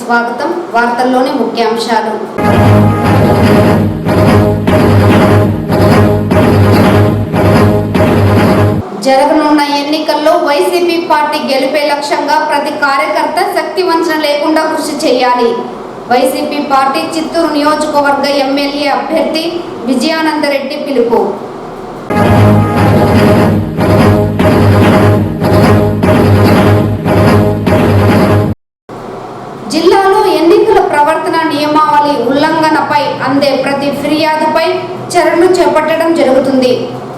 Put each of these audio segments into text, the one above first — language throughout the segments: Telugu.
స్వాగతం. వార్తల్లోని ముఖ్యాంశాలు. జరగనున్న ఎన్నికల్లో వైసీపీ పార్టీ గెలిపే లక్ష్యంగా ప్రతి కార్యకర్త శక్తి వంచన లేకుండా కృషి చేయాలి. వైసీపీ పార్టీ చిత్తూరు నియోజకవర్గ ఎమ్మెల్యే అభ్యర్థి విజయానందరెడ్డి పిలుపు. జిల్లాలో ఎన్నికల ప్రవర్తన నియమావళి ఉల్లంఘనపై అందే ప్రతి ఫిర్యాదుపై చర్యలు చేపట్టడం జరుగుతుంది.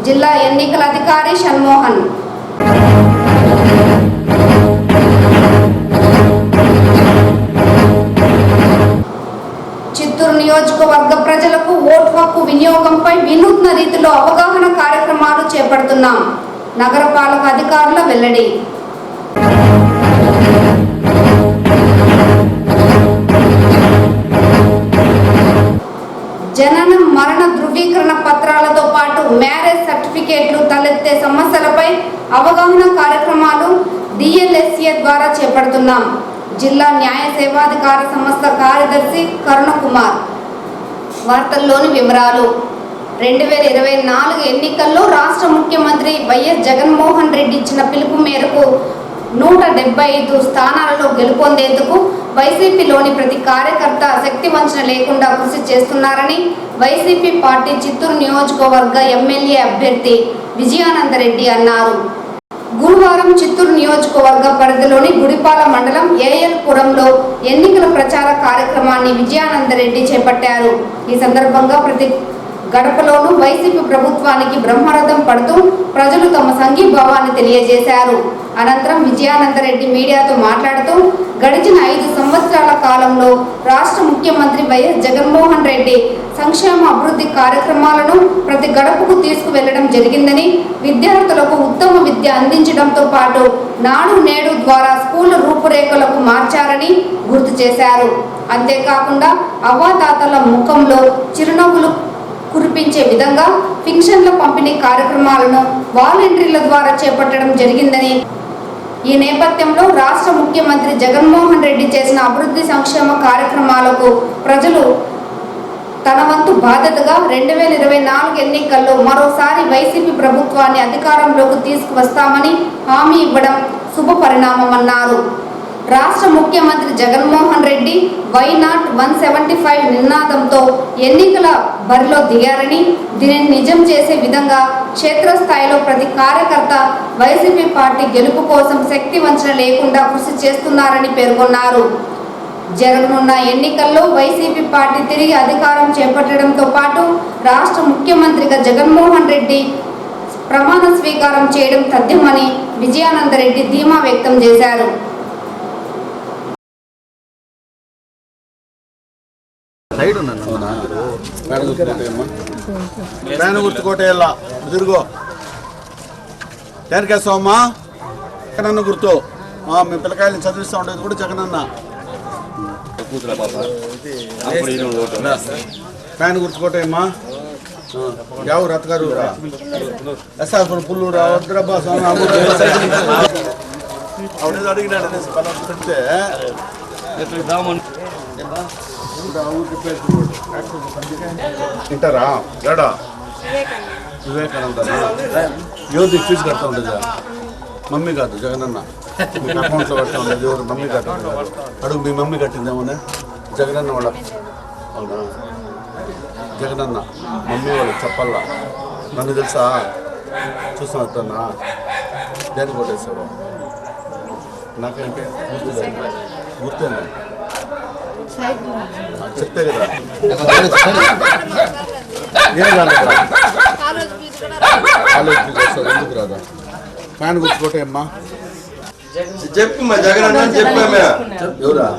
జిల్లా ఎన్నికల అధికారి షణ్మోహన్. చిత్తూరు నియోజకవర్గ ప్రజలకు ఓటు హక్కు వినియోగంపై వినూత్న రీతిలో అవగాహన కార్యక్రమాలు చేపడుతున్నాం. నగరపాలక అధికారుల వెల్లడి. జనన మరణ ధృవీకరణ పత్రాలతో పాటు మ్యారేజ్ సర్టిఫికేట్లు తలెత్తే సమస్యలపై అవగాహన కార్యక్రమాలు డిఎల్ఎస్ఏ ద్వారా చేపడుతున్నాం. జిల్లా న్యాయ సేవాధికార సంస్థ కార్యదర్శి కరుణకుమార్. వార్తల్లోని వివరాలు. 2024 ఎన్నికల్లో రాష్ట్ర ముఖ్యమంత్రి వైఎస్ జగన్మోహన్ రెడ్డి ఇచ్చిన పిలుపు మేరకు 175 స్థానాలలో గెలుపొందేందుకు వైసీపీలోని ప్రతి కార్యకర్త శక్తి వంచన లేకుండా కృషి చేస్తున్నారని వైసీపీ పార్టీ చిత్తూరు నియోజకవర్గ ఎమ్మెల్యే అభ్యర్థి విజయానందరెడ్డి అన్నారు. గురువారం చిత్తూరు నియోజకవర్గ పరిధిలోని గుడిపాల మండలం ఏఎల్పురంలో ఎన్నికల ప్రచార కార్యక్రమాన్ని విజయానందరెడ్డి చేపట్టారు. ఈ సందర్భంగా ప్రతి గడపలోనూ వైసీపీ ప్రభుత్వానికి బ్రహ్మరథం పడుతూ ప్రజలు తమ సంఘీభావాన్ని తెలియజేశారు. అనంతరం విజయానందరెడ్డి మీడియాతో మాట్లాడుతూ గడిచిన 5 సంవత్సరాల కాలంలో రాష్ట్ర ముఖ్యమంత్రి వైఎస్ జగన్మోహన్ రెడ్డి సంక్షేమ అభివృద్ధి కార్యక్రమాలను ప్రతి గడపకు తీసుకువెళ్లడం జరిగిందని, విద్యార్థులకు ఉత్తమ విద్య అందించడంతో పాటు నాడు నేడు ద్వారా స్కూళ్ల రూపురేఖలకు మార్చారని గుర్తు చేశారు. అంతేకాకుండా అవ్వాతాతల ముఖంలో చిరునవ్వులు కురిపించే విధంగా పింఛన్ల పంపిణీ కార్యక్రమాలను వాలంటీర్ల ద్వారా చేపట్టడం జరిగిందని, ఈ నేపథ్యంలో రాష్ట్ర ముఖ్యమంత్రి జగన్మోహన్ రెడ్డి చేసిన అభివృద్ధి సంక్షేమ కార్యక్రమాలకు ప్రజలు తన వంతు బాధ్యతగా 2024 ఎన్నికల్లో మరోసారి వైసీపీ ప్రభుత్వాన్ని అధికారంలోకి తీసుకువస్తామని హామీ ఇవ్వడం శుభ పరిణామమన్నారు. రాష్ట్ర ముఖ్యమంత్రి జగన్మోహన్ రెడ్డి వైనాట్ 175 నినాదంతో ఎన్నికల బరిలో దిగారని, దీనిని నిజం చేసే విధంగా క్షేత్రస్థాయిలో ప్రతి కార్యకర్త వైసీపీ పార్టీ గెలుపు కోసం శక్తి వంచన లేకుండా కృషి చేస్తున్నారని పేర్కొన్నారు. జరగనున్న ఎన్నికల్లో వైసీపీ పార్టీ తిరిగి అధికారం చేపట్టడంతో పాటు రాష్ట్ర ముఖ్యమంత్రిగా జగన్మోహన్ రెడ్డి ప్రమాణ స్వీకారం చేయడం తథ్యమని విజయానందరెడ్డి ధీమా వ్యక్తం చేశారు. ఫ్యాన్ గుర్తుకోటే తిరుగు దేనికేస్తావమ్మా? జగనన్న గుర్తు. మీ పిల్లకాయలు చదివిస్తూ ఉండేది కూడా జగనన్న. ఫ్యాన్ గుర్తుకోటేమ్మా. ఎవరు అత్తగారు ఎస్ఆర్పురం పుల్లూరు వద్రబ్బా అవునేది అడిగినాడు పెడితే వింటారా? ఏడా వివేకానంద యువతి ఫీజు కడతా ఉండేది. మమ్మీ కాదు జగనన్న మీకు అకౌంట్లో కడతా ఉండేది. ఎవరు మమ్మీ కట్టా అడుగు. మీ మమ్మీ కట్టిందేమోనే జగనన్న వాళ్ళ. అవునా? జగనన్న మమ్మీ వాళ్ళు చెప్పాలా. నన్ను తెలుసా? చూస్తున్నా వద్దన్నా. దేనికి కొట్టేసావు? నాకేంటి గుర్తేనా? చెప్తే కదా ఏం రాలేదా? కాలేజ్ ఫీజు వస్తుంది. ఎందుకు రాదా? ఫ్యాన్ గుర్తుకోటే అమ్మా. చెప్పు మా జగన్ అని చెప్పామే. ఎవరా?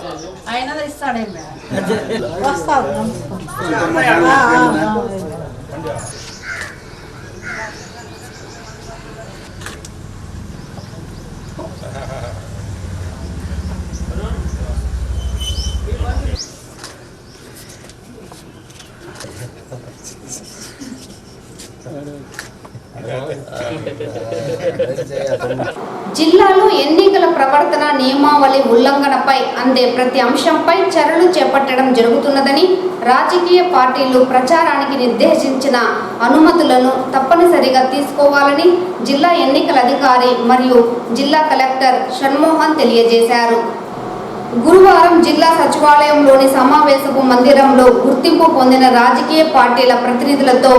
జిల్లాలో ఎన్నికల ప్రవర్తన నియమావళి ఉల్లంఘనపై అందే ప్రతి అంశంపై చర్యలు చేపట్టడం జరుగుతున్నదని, రాజకీయ పార్టీలు ప్రచారానికి నిర్దేశించిన అనుమతులను తప్పనిసరిగా తీసుకోవాలని జిల్లా ఎన్నికల అధికారి మరియు జిల్లా కలెక్టర్ షణ్మోహన్ తెలియజేశారు. గురువారం జిల్లా సచివాలయంలోని సమావేశపు మందిరంలో గుర్తింపు పొందిన రాజకీయ పార్టీల ప్రతినిధులతో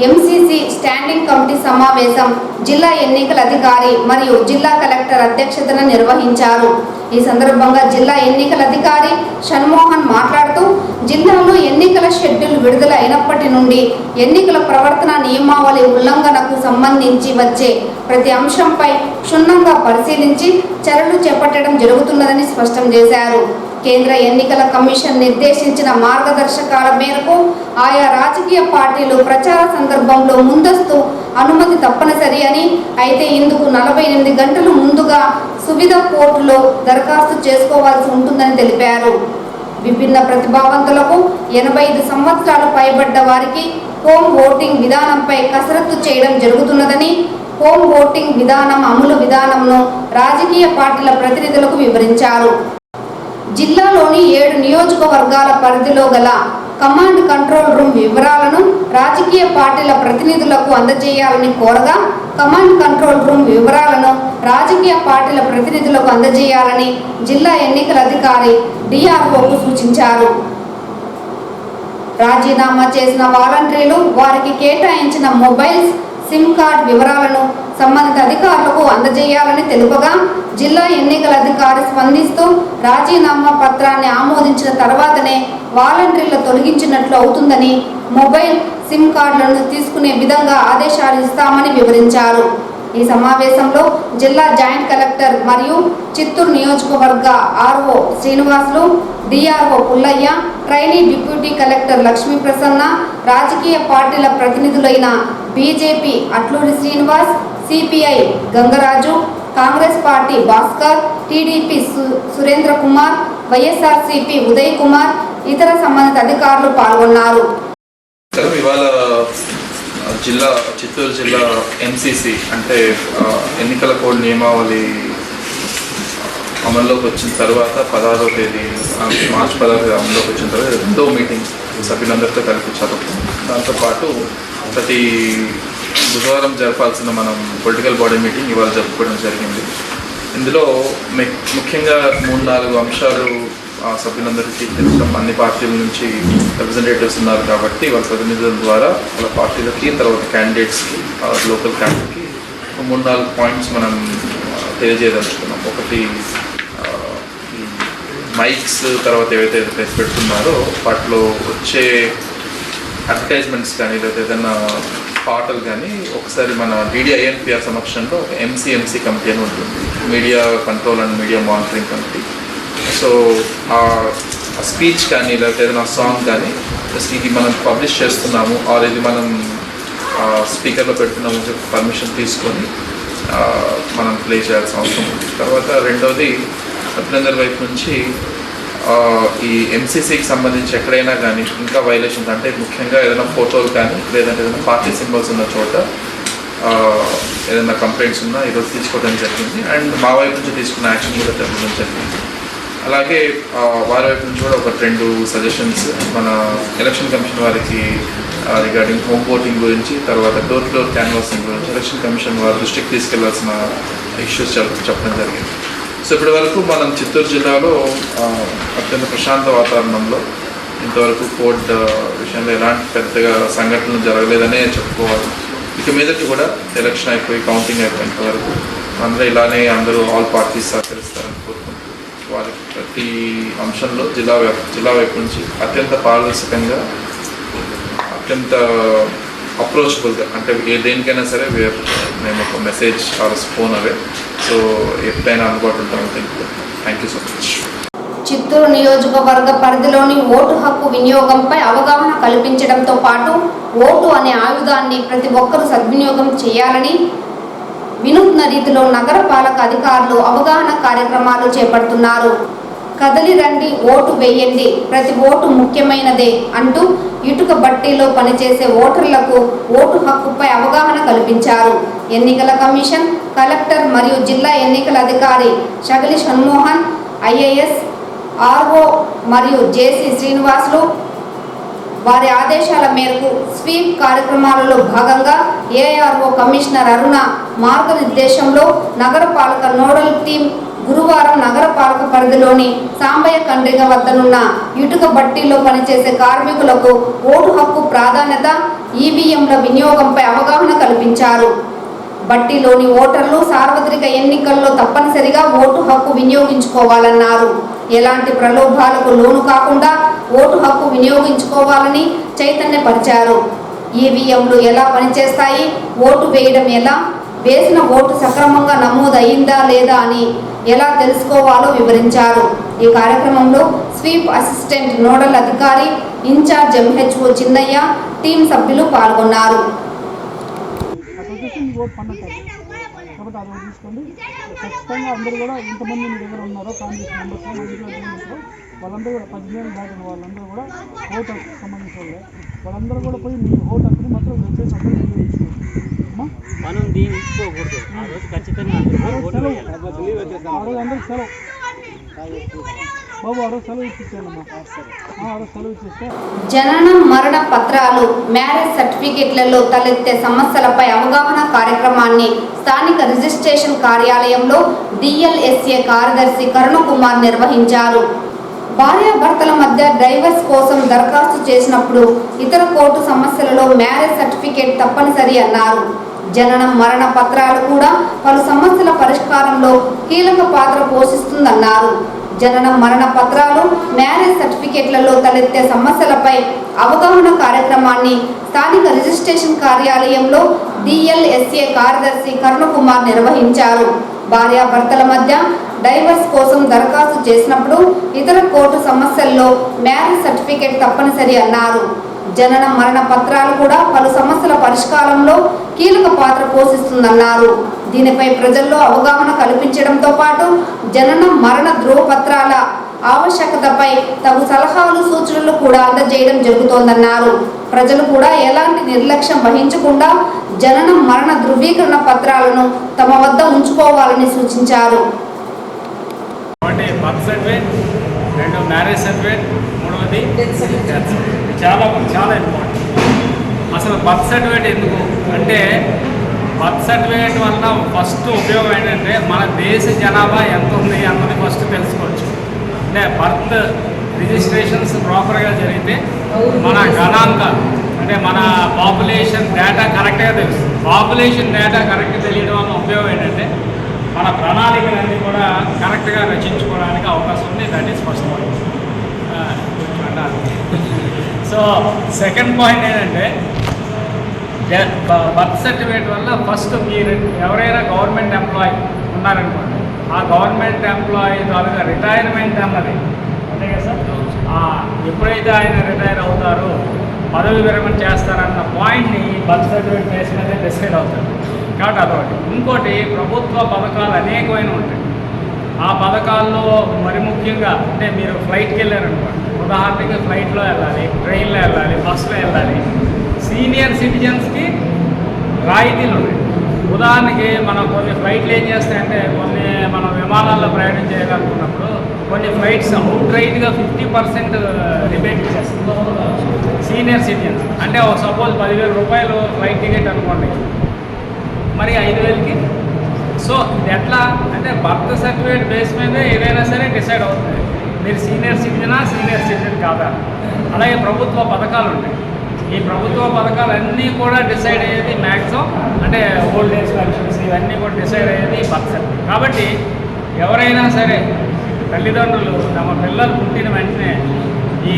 ఎంసీసీ స్టాండింగ్ కమిటీ సమావేశం జిల్లా ఎన్నికల అధికారి మరియు జిల్లా కలెక్టర్ అధ్యక్షతన నిర్వహించారు. ఈ సందర్భంగా జిల్లా ఎన్నికల అధికారి షణ్మోహన్ మాట్లాడుతూ, జిల్లాలో ఎన్నికల షెడ్యూల్ విడుదల అయినప్పటి నుండి ఎన్నికల ప్రవర్తన నియమావళి ఉల్లంఘనకు సంబంధించి వచ్చే ప్రతి అంశంపై క్షుణ్ణంగా పరిశీలించి చర్యలు చేపట్టడం జరుగుతున్నదని స్పష్టం చేశారు. కేంద్ర ఎన్నికల కమిషన్ నిర్దేశించిన మార్గదర్శకాల మేరకు ఆయా రాజకీయ పార్టీలు ప్రచార సందర్భంలో ముందస్తు అనుమతి తప్పనిసరి అని, అయితే ఇందుకు 48 గంటలు ముందుగా సువిధ పోర్టులో దరఖాస్తు చేసుకోవాల్సి ఉంటుందని తెలిపారు. విభిన్న ప్రతిభావంతులకు 85 సంవత్సరాలు పైబడ్డ వారికి హోమ్ ఓటింగ్ విధానంపై కసరత్తు చేయడం జరుగుతున్నదని, హోమ్ ఓటింగ్ విధానం అమలు విధానంను రాజకీయ పార్టీల ప్రతినిధులకు వివరించారు. జిల్లాలోని 7 నియోజకవర్గాల పరిధిలో గల కమాండ్ కంట్రోల్ రూమ్ వివరాలను రాజకీయ పార్టీల ప్రతినిధులకు అందజేయాలని కోరగా, కమాండ్ కంట్రోల్ రూమ్ వివరాలను రాజకీయ పార్టీల ప్రతినిధులకు అందజేయాలని జిల్లా ఎన్నికల అధికారి డిఆర్ఓకు సూచించారు. రాజీనామా చేసిన వాలంటీర్లు వారికి కేటాయించిన మొబైల్స్, సిమ్ కార్డ్ వివరాలను సంబంధిత అధికారులకు అందజేయాలని తెలుపగా, జిల్లా ఎన్నికల అధికారి స్పందిస్తూ రాజీనామా పత్రాన్ని ఆమోదించిన తర్వాతనే వాలంటీర్లు తొలగించినట్లు అవుతుందని, మొబైల్, సిమ్ కార్డులను తీసుకునే విధంగా ఆదేశాలు ఇస్తామని వివరించారు. ఈ సమావేశంలో జిల్లా జాయింట్ కలెక్టర్ మరియు చిత్తూరు నియోజకవర్గ RO Srinivasulu, DRO Pullaiah, trainee deputy collector Lakshmi Prasanna, రాజకీయ పార్టీల ప్రతినిధులైన BJP Atluri Srinivas, CPI Gangaraju, Congress party Bhaskar, TDP Surendra Kumar, YSRCP Uday Kumar, ఇతర సంబంధిత అధికారులు పాల్గొన్నారు. ఇవాళ చిత్తూరు జిల్లా ఎంసీసీ అంటే ఎన్నికల కోడ్ నియమావళి అమల్లోకి వచ్చిన తర్వాత 16వ తేదీ మార్చి 16 అమల్లోకి వచ్చిన తర్వాత 2వ మీటింగ్ సభ్యులందరితో కలిపి జరుగుతుంది. దాంతోపాటు ప్రతి బుధవారం జరపాల్సిన మనం పొలిటికల్ బాడీ మీటింగ్ ఇవాళ జరుపుకోవడం జరిగింది. ఇందులో ముఖ్యంగా 3-4 అంశాలు సభ్యులందరికీ తెలుస్తాం. అన్ని పార్టీల నుంచి రిప్రజెంటేటివ్స్ ఉన్నారు కాబట్టి వాళ్ళ ప్రతినిధుల ద్వారా వాళ్ళ పార్టీలకి, తర్వాత క్యాండిడేట్స్కి, లోకల్ క్యాండిడేట్కి 3-4 పాయింట్స్ మనం తెలియజేయదలుచుకున్నాం. ఒకటి, మైక్స్ తర్వాత ఏవైతే ప్రెస్ పెడుతున్నారో వాటిలో వచ్చే అడ్వర్టైజ్మెంట్స్ కానీ లేదా ఏదైనా పాటలు కానీ ఒకసారి మన DDINPR సమక్షంలో MCMC కమిటీ అని ఉంటుంది, media control and media monitoring committee. So ఆ స్పీచ్ కానీ లేకపోతే ఏదైనా సాంగ్ కానీ జస్ట్ ఇది మనం పబ్లిష్ చేస్తున్నాము ఆర్ ఇది మనం స్పీకర్లో పెడుతున్నాము చెప్పి పర్మిషన్ తీసుకొని మనం ప్లే చేయాల్సిన అవసరం ఉంది. తర్వాత రెండవది, సభ్యులందరి వైపు నుంచి ఈ ఎంసీసీకి సంబంధించి ఎక్కడైనా కానీ ఇంకా వైలేషన్స్ అంటే ముఖ్యంగా ఏదైనా ఫోటోలు కానీ లేదంటే ఏదైనా పార్టీ సింబల్స్ ఉన్న చోట ఏదైనా కంప్లైంట్స్ ఉన్నా ఈరోజు తీసుకోవడం జరిగింది. అండ్ మా వైపు నుంచి తీసుకున్న యాక్షన్ కూడా జరగడం జరిగింది. అలాగే వారి వైపు నుంచి కూడా 1-2 సజెషన్స్ మన ఎలక్షన్ కమిషన్ వారికి రిగార్డింగ్ హోమ్ ఓటింగ్ గురించి, తర్వాత డోర్ టు డోర్ క్యాన్వాసింగ్ గురించి ఎలక్షన్ కమిషన్ వారి దృష్టికి తీసుకెళ్లాల్సిన ఇష్యూస్ చెప్పడం జరిగింది. సో ఇప్పటి వరకు మనం చిత్తూరు జిల్లాలో అత్యంత ప్రశాంత వాతావరణంలో ఇంతవరకు కోడ్ విషయంలో ఎలాంటి పెద్దగా సంఘటనలు జరగలేదనే చెప్పుకోవాలి. ఇక మీదటి కూడా ఎలక్షన్ అయిపోయి కౌంటింగ్ అయిపోయేంత వరకు అందరూ ఇలానే అందరూ ఆల్ పార్టీస్ సహకరిస్తారని కోరుకుంటూ వారికి ప్రతి అంశంలో జిల్లా వైపు నుంచి అత్యంత పారదర్శకంగా, అత్యంత అప్రోచబుల్గా అంటే దేనికైనా సరే మేము ఒక మెసేజ్ ఆర్ ఫోన్ అవే. సో ఎప్పుడైనా అందుబాటులో ఉంటామని తెలుపుకుంటాం. Thank you so much. Chittoor నియోజకవర్గ పరిధిలోని ఓటు హక్కు వినియోగంపై అవగాహన కల్పించడంతో పాటు ఓటు అనే ఆయుధాన్ని ప్రతి ఒక్కరూ సద్వినియోగం చేయాలని వినూత్న రీతిలో నగరపాలక అధికారులు అవగాహన కార్యక్రమాలు చేపడుతున్నారు. కదలి రండి, ఓటు వేయండి, ప్రతి ఓటు ముఖ్యమైనదే అంటూ ఇటుక బట్టీలో పనిచేసే ఓటర్లకు ఓటు హక్కుపై అవగాహన కల్పించారు. ఎన్నికల కమిషన్ కలెక్టర్ మరియు జిల్లా ఎన్నికల అధికారి షగలి షణ్మోహన్, ఐఏఎస్, ఆర్ఓ మరియు జేసీ శ్రీనివాసులు వారి ఆదేశాల మేరకు స్వీప్ కార్యక్రమాలలో భాగంగా ఏఆర్ఓ కమిషనర్ అరుణ మార్గనిర్దేశంలో నగరపాలక నోడల్ టీం గురువారం నగరపాలక పరిధిలోని సాంబయ్య కండ్రిగ వద్దనున్న ఇటుక బట్టీలో పనిచేసే కార్మికులకు ఓటు హక్కు ప్రాధాన్యత, ఈవీఎంల వినియోగంపై అవగాహన కల్పించారు. బట్టీలోని ఓటర్లు సార్వత్రిక ఎన్నికల్లో తప్పనిసరిగా ఓటు హక్కు వినియోగించుకోవాలన్నారు. ఎలాంటి ప్రలోభాలకు లోను కాకుండా ఓటు హక్కు వినియోగించుకోవాలని చైతన్యపరిచారు. ఈవీఎంలు ఎలా పనిచేస్తాయి, ఓటు వేయడం ఎలా, వేసిన ఓటు సక్రమంగా నమోదయ్యిందా లేదా అని ఎలా తెలుసుకోవాలో వివరించారు. ఈ కార్యక్రమంలో స్వీప్ అసిస్టెంట్ నోడల్ అధికారి, ఇన్ఛార్జ్ ఎంహెచ్ఓ చిన్నయ్య, టీం సభ్యులు పాల్గొన్నారు. కాబట్టి అది తీసుకోండి. ఖచ్చితంగా అందరూ కూడా ఎంతమంది మీ దగ్గర ఉన్నారో కాంగ్రెస్ మెంబర్స్ వాళ్ళందరూ కూడా 18 దాటిన వాళ్ళందరూ కూడా ఓటు హక్కు సంబంధించిన వాళ్ళందరూ కూడా పోయి మీ ఓటు హక్కుని మాత్రం దయచేసి అందరూ వినియోగించుకోండి. మనం దీన్ని ఇచ్చుకోకూడదు. ఆ రోజు ఖచ్చితంగా అందరూ సెలవు బాబు, ఆ రోజు సెలవు ఇచ్చేసానమ్మా. ఆ రోజు సెలవు ఇచ్చేస్తే జననం, మరణ పత్రాలు, మ్యారేజ్ సర్టిఫికెట్లలో తలెత్తే సమస్యలపై అవగాహన కార్యక్రమాన్ని స్థానిక రిజిస్ట్రేషన్ కార్యాలయంలో డిఎల్ఎస్ఏ కార్యదర్శి కరుణకుమార్ నిర్వహించారు. భార్యాభర్తల మధ్య డైవర్స్ కోసం దరఖాస్తు చేసినప్పుడు ఇతర కోర్టు సమస్యలలో మ్యారేజ్ సర్టిఫికేట్ తప్పనిసరి అన్నారు. జననం, మరణ పత్రాలు కూడా పలు సమస్యల పరిష్కారంలో కీలక పాత్ర పోషిస్తుందన్నారు. జననం, మరణ పత్రాలు, మ్యారేజ్ సర్టిఫికేట్లలో తలెత్తే సమస్యలపై అవగాహన కార్యక్రమాన్ని స్థానిక రిజిస్ట్రేషన్ కార్యాలయంలో డిఎల్ఎస్ఏ కార్యదర్శి కరుణకుమార్ నిర్వహించారు. భార్యాభర్తల మధ్య డైవర్స్ కోసం దరఖాస్తు చేసినప్పుడు ఇతర కోర్టు సమస్యల్లో మ్యారేజ్ సర్టిఫికేట్ తప్పనిసరి అన్నారు. జనన, మరణ పత్రాలు కూడా పలు సమస్యల పరిష్కారంలో కీలక పాత్ర పోషిస్తుందన్నారు. దీనిపై ప్రజల్లో అవగాహన కల్పించడంతో పాటు జనన, మరణ ధ్రువపత్రాల ఆవశ్యకతపై తగు సలహాలు, సూచనలు కూడా అందజేయడం జరుగుతోందన్నారు. ప్రజలు కూడా ఎలాంటి నిర్లక్ష్యం వహించకుండా జనన, మరణ ధృవీకరణ పత్రాలను తమ వద్ద ఉంచుకోవాలని సూచించారు. బర్త్ సర్టిఫికేట్, రెండు మ్యారేజ్ సర్టిఫికేట్, మూడవది చాలా ఇంపార్టెంట్. అసలు బర్త్ సర్టిఫికేట్ ఎందుకు అంటే, బర్త్ సర్టిఫికేట్ వల్ల ఫస్ట్ ఉపయోగం ఏంటంటే మన దేశ జనాభా ఎంత ఉంది అన్నది ఫస్ట్ తెలుసుకోవచ్చు. అంటే బర్త్ రిజిస్ట్రేషన్స్ ప్రాపర్గా జరిగితే మన గణాంక అంటే మన పాపులేషన్ డేటా కరెక్ట్గా తెలుస్తుంది. పాపులేషన్ డేటా కరెక్ట్గా తెలియడం వల్ల ఉపయోగం ఏంటంటే మన ప్రణాళికలన్నీ కూడా కరెక్ట్గా రచించుకోవడానికి అవకాశం ఉంది. That is first point. So second point ఏంటంటే, బర్త్ సర్టిఫికేట్ వల్ల ఫస్ట్ మీరు ఎవరైనా గవర్నమెంట్ ఎంప్లాయీ ఉన్నారనుకోండి, ఆ గవర్నమెంట్ ఎంప్లాయీ ద్వారా రిటైర్మెంట్ అన్నది అంతే కదా సార్, ఎప్పుడైతే ఆయన రిటైర్ అవుతారో పదవి విరమణ చేస్తారన్న పాయింట్ని బర్త్ సర్టిఫికేట్ బేస్ మీద డిసైడ్ అవుతారు. కాబట్టి అదొకటి. ఇంకోటి, ప్రభుత్వ పథకాలు అనేకమైన ఉంటాయి. ఆ పథకాల్లో మరి ముఖ్యంగా అంటే మీరు ఫ్లైట్కి వెళ్ళారనుకోండి, ఉదాహరణకి ఫ్లైట్లో వెళ్ళాలి, ట్రైన్లో వెళ్ళాలి, బస్సులో వెళ్ళాలి. సీనియర్ సిటిజన్స్కి రాయితీలు ఉన్నాయి. ఉదాహరణకి మనం కొన్ని ఫ్లైట్లు ఏం చేస్తాయంటే, కొన్ని మనం విమానాల్లో ప్రయాణం చేయాలనుకున్నప్పుడు కొన్ని ఫ్లైట్స్ అవుట్ రైట్గా 50% రిబేట్ ఇచ్చేస్తాం సీనియర్ సిటిజన్స్. అంటే సపోజ్ 10,000 రూపాయలు ఫ్లైట్ టికెట్ అనుకోండి, మరి 5,000కి. సో ఇది ఎట్లా అంటే బర్త్ సర్టిఫికేట్ బేస్ మీద ఏదైనా సరే డిసైడ్ అవుతుంది మీరు సీనియర్ సిటిజన్ కాదా. అలాగే ప్రభుత్వ పథకాలు ఉంటాయి. ఈ ప్రభుత్వ పథకాలన్నీ కూడా డిసైడ్ అయ్యేది మ్యాక్సిమం అంటే ఓల్డ్ ఏజ్ పెన్షన్స్ ఇవన్నీ కూడా డిసైడ్ అయ్యేది బర్త్ సర్టిఫికేట్. కాబట్టి ఎవరైనా సరే తల్లిదండ్రులు తమ పిల్లలు పుట్టిన వెంటనే ఈ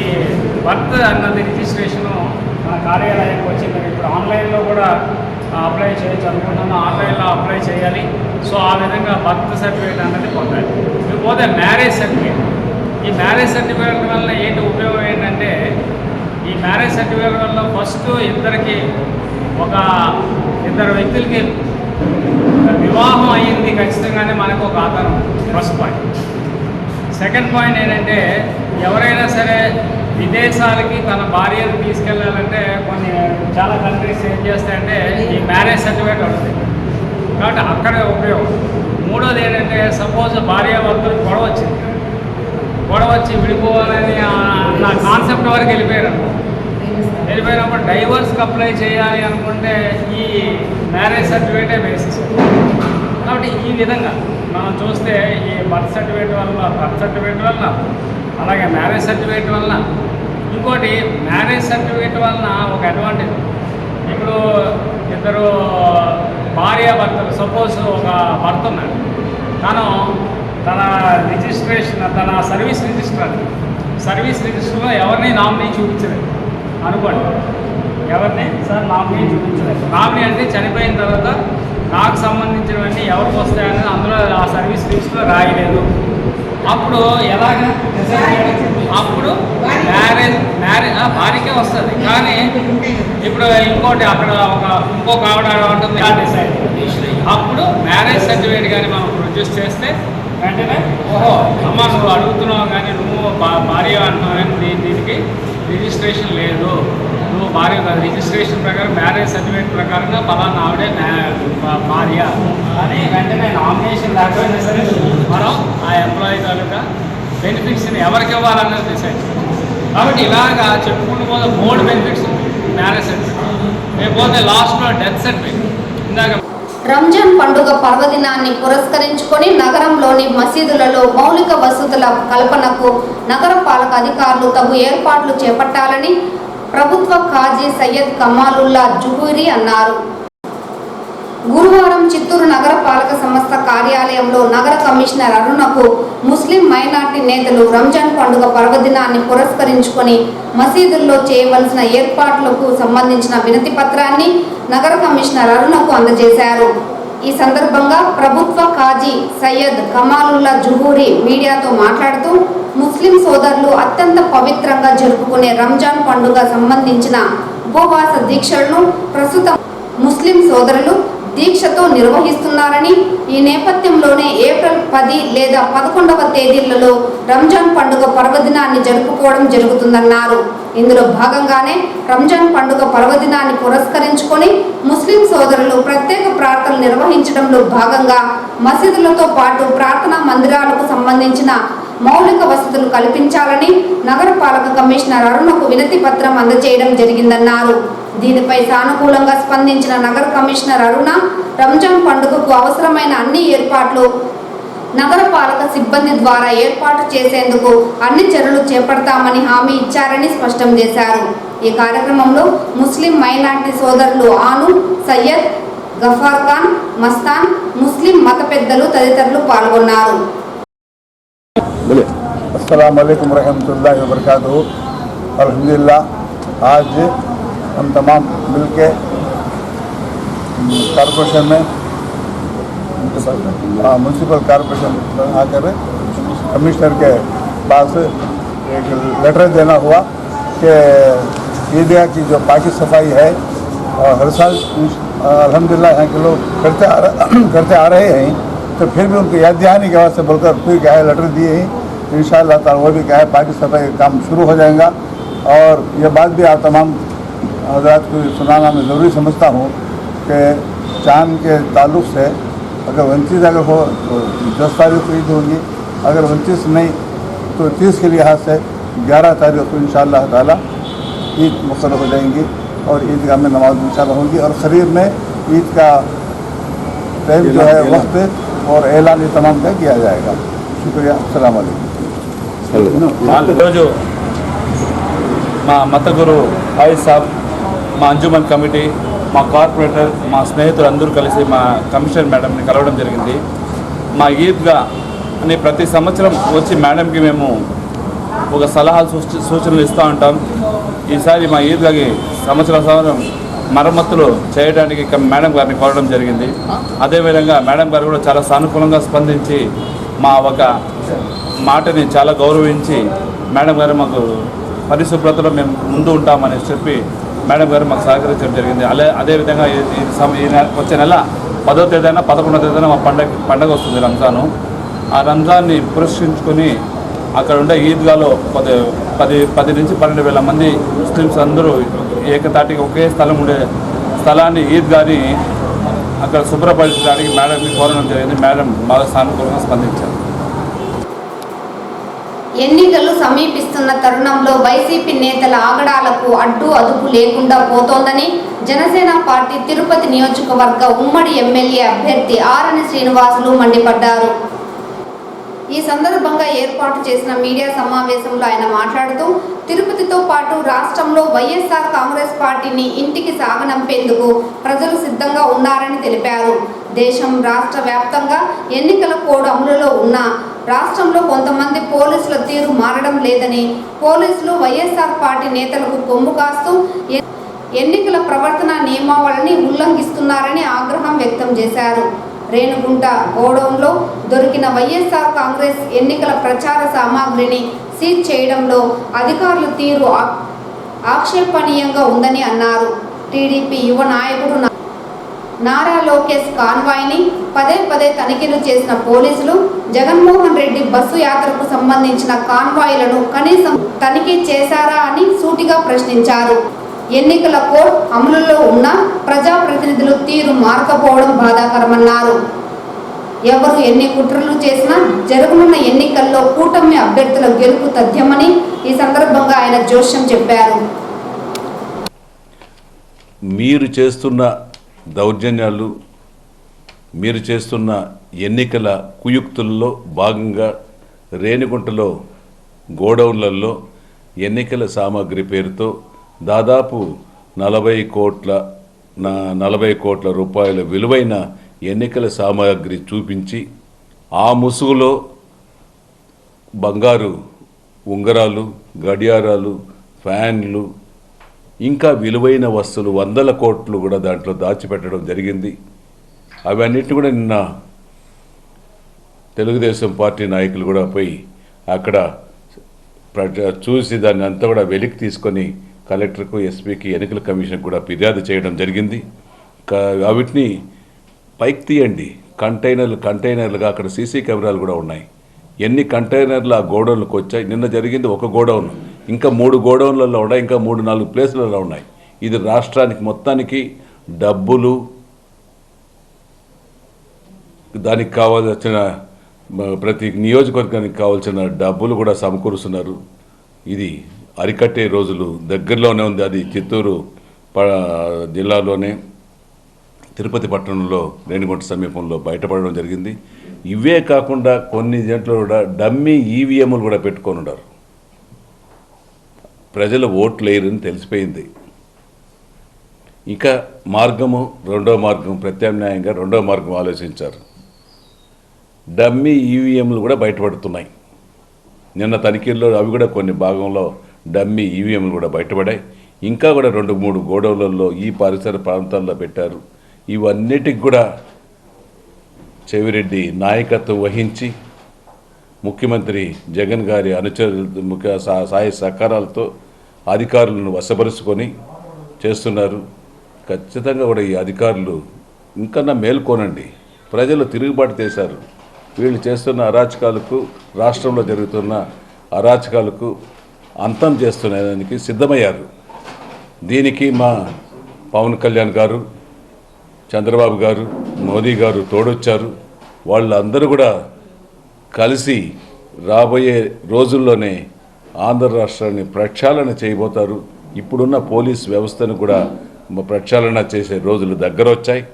బర్త్ అన్నది రిజిస్ట్రేషను మన కార్యాలయానికి వచ్చి మీరు ఇప్పుడు ఆన్లైన్లో కూడా అప్లై చేయొచ్చు అనుకుంటున్నాను. ఆన్లైన్లో అప్లై చేయాలి. సో ఆ విధంగా బర్త్ సర్టిఫికేట్ అన్నది పొందాలి. ఇకపోతే మ్యారేజ్ సర్టిఫికేట్. ఈ మ్యారేజ్ సర్టిఫికేట్ వల్ల ఏంటి ఉపయోగం ఏంటంటే, ఈ మ్యారేజ్ సర్టిఫికేట్ వల్ల ఫస్ట్ ఇద్దరు వ్యక్తులకి వివాహం అయ్యింది ఖచ్చితంగానే మనకు ఒక ఆధారం, ఫస్ట్ పాయింట్. సెకండ్ పాయింట్ ఏంటంటే, ఎవరైనా సరే విదేశాలకి తన భార్యను తీసుకెళ్ళాలంటే చాలా కంట్రీస్ ఏం చేస్తాయంటే ఈ మ్యారేజ్ సర్టిఫికేట్ అడుగుతాయి. కాబట్టి అక్కడే ఉపయోగం. మూడోది ఏంటంటే సపోజ్ భార్యాభర్తలు గొడవ వచ్చి విడిపోవాలని నా కాన్సెప్ట్ వరకు వెళ్ళిపోయినప్పుడు డైవర్స్కి అప్లై చేయాలి అనుకుంటే ఈ మ్యారేజ్ సర్టిఫికేటే బేసిస్. కాబట్టి ఈ విధంగా మనం చూస్తే ఈ బర్త్ సర్టిఫికేట్ వలన అలాగే మ్యారేజ్ సర్టిఫికేట్ వలన ఇంకోటి మ్యారేజ్ సర్టిఫికేట్ వలన ఒక అడ్వాంటేజ్. ఇప్పుడు ఇద్దరు భార్యాభర్తలు సపోజ్ ఒక భర్త ఉన్నాడు, తన రిజిస్ట్రేషన్ తన సర్వీస్ రిజిస్టర్లో ఎవరిని నామినీ చూపించలేదు అనుకోండి. ఎవరిని సార్ నామినీ చూపించలేదు. నామినీ అంటే చనిపోయిన తర్వాత నాకు సంబంధించినవన్నీ ఎవరికి వస్తాయని అందులో ఆ సర్వీస్ రిజిస్టర్లో రాయలేదు. అప్పుడు ఎలాగ అప్పుడు మ్యారేజ్ భార్యకే వస్తుంది. కానీ ఇప్పుడు ఇంకోటి అక్కడ ఇంకొక ఆవిడ ఉంటుంది డిసైడ్. అప్పుడు మ్యారేజ్ సర్టిఫికేట్ కానీ మనం ప్రొడ్యూస్ చేస్తే వెంటనే ఓహో అమ్మ నువ్వు అడుగుతున్నావు కానీ నువ్వు భార్య అంటున్నావు కానీ దీనికి రిజిస్ట్రేషన్ లేదు, నువ్వు భార్య రిజిస్ట్రేషన్ ప్రకారం మ్యారేజ్ సర్టిఫికేట్ ప్రకారంగా పలానా ఆవిడే భార్య అని వెంటనే నామినేషన్ లేకపోయినా సరే మనం ఆ ఎంప్లాయీ తాలూకా బెనిఫిట్స్ని ఎవరికి ఇవ్వాలన్నది డిసైడ్. కాబట్టి ఇలాగా చెప్పుకుంటూ పోతే 3 బెనిఫిట్స్ మ్యారేజ్ సర్టిఫికేట్. లేకపోతే లాస్ట్లో డెత్ సర్టిఫికేట్. ఇందాక రంజాన్ పండుగ పర్వదినాన్ని పురస్కరించుకొని నగరంలోని మసీదులలో మౌలిక వసతుల కల్పనకు నగరపాలక అధికారులు తగు ఏర్పాట్లు చేపట్టాలని ప్రభుత్వ ఖాజీ సయ్యద్ కమాలుల్లా జుహూరి అన్నారు. గురువారం చిత్తూరు నగరపాలక సంస్థ కార్యాలయంలో నగర కమిషనర్ అరుణకు ముస్లిం మైనార్టీ నేతలు రంజాన్ పండుగ పర్వదినాన్ని పురస్కరించుకొని మసీదుల్లో చేయవలసిన ఏర్పాట్లకు సంబంధించిన వినతి పత్రాన్ని నగర కమిషనర్ అరుణకు అందజేశారు. ఈ సందర్భంగా ప్రభుత్వ ఖాజీ సయ్యద్ కమాలుల్లా జుహూరి మీడియాతో మాట్లాడుతూ ముస్లిం సోదరులు అత్యంత పవిత్రంగా జరుపుకునే రంజాన్ పండుగ సంబంధించిన ఉపవాస దీక్షలను ప్రస్తుతం ముస్లిం సోదరులు దీక్షతో నిర్వహిస్తున్నారని, ఈ నేపథ్యంలోనే ఏప్రిల్ 10 లేదా 11వ తేదీలలో రంజాన్ పండుగ పర్వదినాన్ని జరుపుకోవడం జరుగుతుందన్నారు. ఇందులో భాగంగానే రంజాన్ పండుగ పర్వదినాన్ని పురస్కరించుకొని ముస్లిం సోదరులు ప్రత్యేక ప్రార్థనలు నిర్వహించడంలో భాగంగా మసీదులతో పాటు ప్రార్థనా మందిరాలకు సంబంధించిన మౌలిక వసతులు కల్పించాలని నగరపాలక కమిషనర్ అరుణకు వినతి పత్రం అందజేయడం జరిగిందన్నారు. దీనిపై సానుకూలంగా స్పందించిన నగర కమిషనర్ అరుణ రంజాన్ పండుగకు అవసరమైన అన్ని ఏర్పాట్లు నగరపాలక సిబ్బంది ద్వారా ఏర్పాటు చేసేందుకు అన్ని చర్యలు చేపడతామని హామీ ఇచ్చారని స్పష్టం చేశారు. ఈ కార్యక్రమంలో ముస్లిం మైనార్టీ సోదరులు ఆను, సయ్యద్, గఫార్ ఖాన్, మస్తాన్, ముస్లిం మత పెద్దలు తదితరులు పాల్గొన్నారు. अस्सलाम वालेकुम रहमतुल्लाहि व बरकातहू। अल्हम्दुलिल्लाह आज हम तमाम मिल के कॉरपोरेशन में म्यूनसिपल कॉरपोरेशन आकर कमिश्नर के पास एक लेटर देना हुआ कि ईदगाह की जो पाकि सफाई है और हर साल अल्हम्दुलिल्लाह यहाँ के लोग करते आ रहे हैं, तो फिर भी उनको याद दहानी के वास्ते बोलकर फिर क्या है लेटर दिए हैं। इंशाअल्लाह ताला वो भी क्या है पाकि सफाई का काम शुरू हो जाएगा। और ये बात भी आप तमाम हज़रात को सुनाना मैं ज़रूरी समझता हूँ कि चांद के ताल्लुक़ से अगर 29 अगर हो तो 10 तारीख को ईद होगी, अगर 29 नहीं तो 30 के लिहाज से 11 तारीख को इंशाअल्लाह ताला ईद मुक़र्रर हो जाएंगी और ईदगाह में नमाज इंशाअल्लाह होगी। और ख़रीब में ईद का टाइम जो है वक्त और ऐलान तमाम का किया जाएगा। शुक्रिया। अस्सलाम वालेकुम। ఈరోజు మా మత గురు హాయ్ సాబ్, మా అంజుమన్ కమిటీ, మా కార్పొరేటర్, మా స్నేహితులు అందరూ కలిసి మా కమిషనర్ మేడంని కలవడం జరిగింది. మా ఈద్గా అని ప్రతి సంవత్సరం వచ్చి మేడంకి మేము ఒక సలహాలు సూచనలు ఇస్తూ ఉంటాం. ఈసారి మా ఈద్గాకి సంవత్సరం మరమ్మతులు చేయడానికి మేడం గారిని కోరడం జరిగింది. అదేవిధంగా మేడం గారు కూడా చాలా సానుకూలంగా స్పందించి మా ఒక మాటని చాలా గౌరవించి మేడం గారు మాకు పరిశుభ్రతలో మేము ముందు ఉంటామని చెప్పి మేడం గారు మాకు సహకరించడం జరిగింది. అదేవిధంగా వచ్చే నెల 10వ తేదీన 11వ తేదీన మా పండగ వస్తుంది రంజాను. ఆ రంజాన్ని పురస్కరించుకొని అక్కడ ఉండే ఈద్గాలో 10 నుంచి 12,000 మంది ముస్లిమ్స్ అందరూ ఏకతాటికి ఒకే స్థలం ఉండే స్థలాన్ని ఈద్గాని అక్కడ శుభ్రపరచడానికి మేడంని కోరడం జరిగింది. మేడం బాగా సానుకూలంగా స్పందించారు. ఎన్నికలు సమీపిస్తున్న తరుణంలో వైసీపీ నేతల ఆగడాలకు అడ్డు అదుపు లేకుండా పోతోందని జనసేన పార్టీ తిరుపతి నియోజకవర్గ ఉమ్మడి ఎమ్మెల్యే అభ్యర్థి ఆరణి శ్రీనివాసులు మండిపడ్డారు. ఈ సందర్భంగా ఏర్పాటు చేసిన మీడియా సమావేశంలో ఆయన మాట్లాడుతూ తిరుపతితో పాటు రాష్ట్రంలో వైఎస్ఆర్ కాంగ్రెస్ పార్టీని ఇంటికి సాగనంపేందుకు ప్రజలు సిద్ధంగా ఉన్నారని తెలిపారు. దేశం రాష్ట్ర వ్యాప్తంగా ఎన్నికల కోడ్ అమలులో ఉన్న రాష్ట్రంలో కొంతమంది పోలీసుల తీరు మారడం లేదని, పోలీసులు వైఎస్ఆర్ పార్టీ నేతలకు కొమ్ము కాస్తూ ఎన్నికల ప్రవర్తన నియమావళిని ఉల్లంఘిస్తున్నారని ఆగ్రహం వ్యక్తం చేశారు. రేణుగుంట గోడౌన్లో దొరికిన వైఎస్ఆర్ కాంగ్రెస్ ఎన్నికల ప్రచార సామాగ్రిని సీజ్ చేయడంలో అధికారుల తీరు ఆక్షేపణీయంగా ఉందని అన్నారు. టీడీపీ యువ నాయకుడు నారా లోకేష్ కాన్వాయ్ని పదే తనిఖీలు చేసిన పోలీసులు జగన్మోహన్ రెడ్డి బస్సు యాత్రకు సంబంధించిన కాన్వాయ్లను కనీసం తనిఖీ చేశారా అని సూటిగా ప్రశ్నించారు. ఎన్నికల కోడ్ అమలులో ఉన్న ప్రజాప్రతినిధులు తీరు మారకపోవడం బాధాకరమన్నారు. ఎవరు ఎన్ని కుట్రలు చేసినా జరగనున్న ఎన్నికల్లో కూటమి అభ్యర్థుల గెలుపు తథ్యమని ఈ సందర్భంగా ఆయన జోష్యం చెప్పారు. మీరు చేస్తున్న దౌర్జన్యాలు, మీరు చేస్తున్న ఎన్నికల కుయుక్తుల్లో భాగంగా రేణిగుంటలో గోడౌన్లలో ఎన్నికల సామాగ్రి పేరుతో దాదాపు 40 కోట్ల రూపాయల విలువైన ఎన్నికల సామాగ్రి చూపించి ఆ ముసుగులో బంగారు ఉంగరాలు, గడియారాలు, ఫ్యాన్లు, ఇంకా విలువైన వస్తువులు 100 కోట్లు కూడా దాంట్లో దాచిపెట్టడం జరిగింది. అవన్నిటిని కూడా నిన్న తెలుగుదేశం పార్టీ నాయకులు కూడా పోయి అక్కడ చూసి దాన్ని అంతా కూడా వెలికి తీసుకొని కలెక్టర్కు, ఎస్పీకి, ఎన్నికల కమిషన్కి కూడా ఫిర్యాదు చేయడం జరిగింది. వాటిని పైకి తీయండి. కంటైనర్లుగా అక్కడ సీసీ కెమెరాలు కూడా ఉన్నాయి. ఎన్ని కంటైనర్లు ఆ గోడౌన్లకు వచ్చాయి? నిన్న జరిగింది ఒక గోడౌన్, ఇంకా 3 గోడౌన్లలో ఉన్నాయి, ఇంకా 3-4 ప్లేసులలో ఉన్నాయి. ఇది రాష్ట్రానికి మొత్తానికి డబ్బులు, దానికి కావాల్సిన ప్రతి నియోజకవర్గానికి కావాల్సిన డబ్బులు కూడా సమకూరుస్తున్నారు. ఇది అరికట్టే రోజులు దగ్గరలోనే ఉంది. అది చిత్తూరు జిల్లాలోనే తిరుపతి పట్టణంలో రేణిగుంట సమీపంలో బయటపడడం జరిగింది. ఇవే కాకుండా కొన్ని జంటలు కూడా డమ్మీ ఈవీఎంలు కూడా పెట్టుకొని ఉన్నారు. ప్రజలు ఓట్లు వేయరని తెలిసిపోయింది. ఇంకా రెండో మార్గం ప్రత్యామ్నాయంగా రెండో మార్గం ఆలోచించారు. డమ్మీ ఈవీఎంలు కూడా బయటపడుతున్నాయి. నిన్న తనిఖీల్లో అవి కూడా కొన్ని భాగంలో డమ్మీ ఈవీఎంలు కూడా బయటపడాయి. ఇంకా కూడా 2-3 గోడౌన్లలో ఈ పరిసర ప్రాంతాల్లో పెట్టారు. ఇవన్నిటికి కూడా చెవిరెడ్డి నాయకత్వం వహించి ముఖ్యమంత్రి జగన్ గారి అనుచరుల సహాయ సహకారాలతో అధికారులను వశపరుచుకొని చేస్తున్నారు. ఖచ్చితంగా కూడా ఈ అధికారులు ఇంకన్నా మేల్కోనండి. ప్రజలు తిరుగుబాటు చేశారు. వీళ్ళు చేస్తున్న అరాచకాలకు, రాష్ట్రంలో జరుగుతున్న అరాచకాలకు అంతం చేస్తున్నదానికి సిద్ధమయ్యారు. దీనికి మా పవన్ కళ్యాణ్ గారు, చంద్రబాబు గారు, మోదీ గారు తోడొచ్చారు. వాళ్ళందరూ కూడా కలిసి రాబోయే రోజుల్లోనే ఆంధ్ర రాష్ట్రాన్ని ప్రక్షాళన చేయబోతారు. ఇప్పుడున్న పోలీస్ వ్యవస్థను కూడా ప్రక్షాళన చేసే రోజులు దగ్గర వచ్చాయి.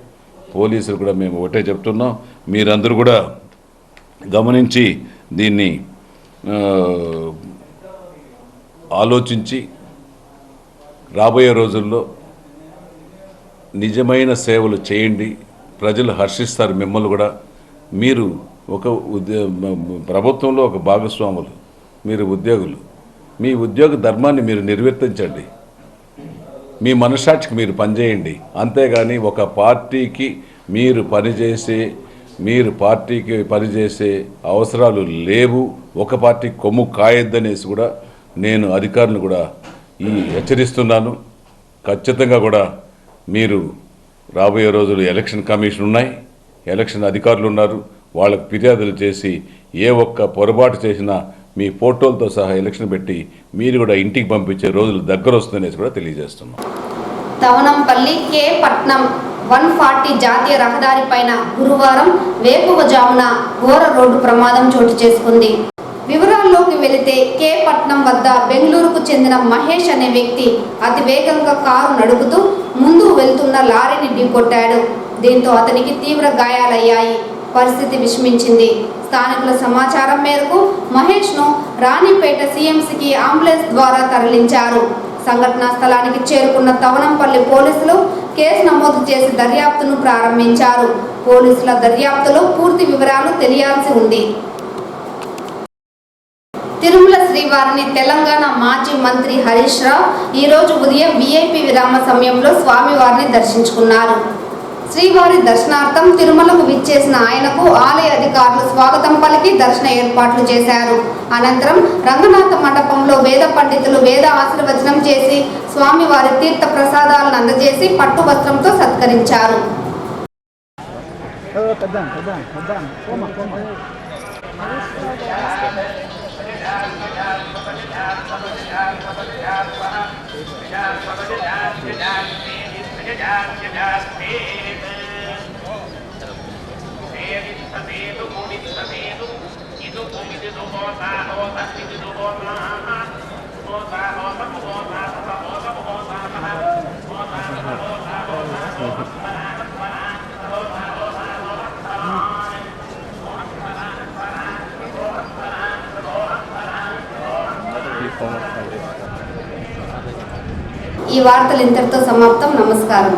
పోలీసులు కూడా మేము ఒకటే చెప్తున్నాం, మీరందరూ కూడా గమనించి దీన్ని ఆలోచించి రాబోయే రోజుల్లో నిజమైన సేవలు చేయండి. ప్రజలు హర్షిస్తారు మిమ్మల్ని కూడా. మీరు ఒక ప్రభుత్వంలో ఒక భాగస్వాములు, మీరు ఉద్యోగులు. మీ ఉద్యోగ ధర్మాన్ని మీరు నిర్వర్తించండి. మీ మనస్సాక్షికి మీరు పనిచేయండి. అంతేగాని ఒక పార్టీకి పనిచేసే అవసరాలు లేవు, ఒక పార్టీకి కొమ్ము కాయొద్దనేసి కూడా నేను అధికారులను కూడా హెచ్చరిస్తున్నాను. ఖచ్చితంగా కూడా మీరు రాబోయే రోజులు ఎలక్షన్ కమిషన్ ఉన్నాయి, ఎలక్షన్ అధికారులు ఉన్నారు. వాళ్ళకు ఫిర్యాదులు చేసి ఏ ఒక్క పొరపాటు చేసినా మీ ఫోటోలతో సహా ఎలక్షన్ పెట్టి మీరు కూడా ఇంటికి పంపించే రోజులు దగ్గర వస్తుందనేసి కూడా తెలియజేస్తున్నాం. తవనంపల్లి కే పట్నం 140 జాతీయ రహదారి పైన గురువారం వేకువజామున ఘోర రోడ్డు ప్రమాదం చోటు చేసుకుంది. వివరాల్లోకి వెళితే కే పట్నం వద్ద బెంగళూరుకు చెందిన మహేష్ అనే వ్యక్తి అతి వేగంగా కారు నడుపుతూ ముందు వెళ్తున్న లారీని ఢీకొట్టాడు. దీంతో అతనికి తీవ్ర గాయాలయ్యాయి. పరిస్థితి విషమించింది. స్థానికుల సమాచారం మేరకు మహేష్ను రాణిపేట సిఎంసికి అంబులెన్స్ ద్వారా తరలించారు. సంఘటనా స్థలానికి చేరుకున్న తవనంపల్లి పోలీసులు కేసు నమోదు చేసి దర్యాప్తును ప్రారంభించారు. పోలీసుల దర్యాప్తులో పూర్తి వివరాలు తెలియాల్సి ఉంది. తిరుమల శ్రీవారిని తెలంగాణ మాజీ మంత్రి హరీష్ రావు ఈరోజు ఉదయం విఐపి విరామ సమయంలో స్వామివారిని దర్శించుకున్నారు. శ్రీవారి దర్శనార్థం తిరుమలకు విచ్చేసిన ఆయనకు ఆలయ అధికారులు స్వాగతం పలికి దర్శన ఏర్పాట్లు చేశారు. అనంతరం రంగనాథ మండపంలో వేద పండితులు వేద ఆశీర్వచనం చేసి స్వామివారి తీర్థ ప్రసాదాలను అందజేసి పట్టు వస్త్రంతో సత్కరించారు. ఈ వార్తలు ఇంతటితో సమాప్తం. నమస్కారం.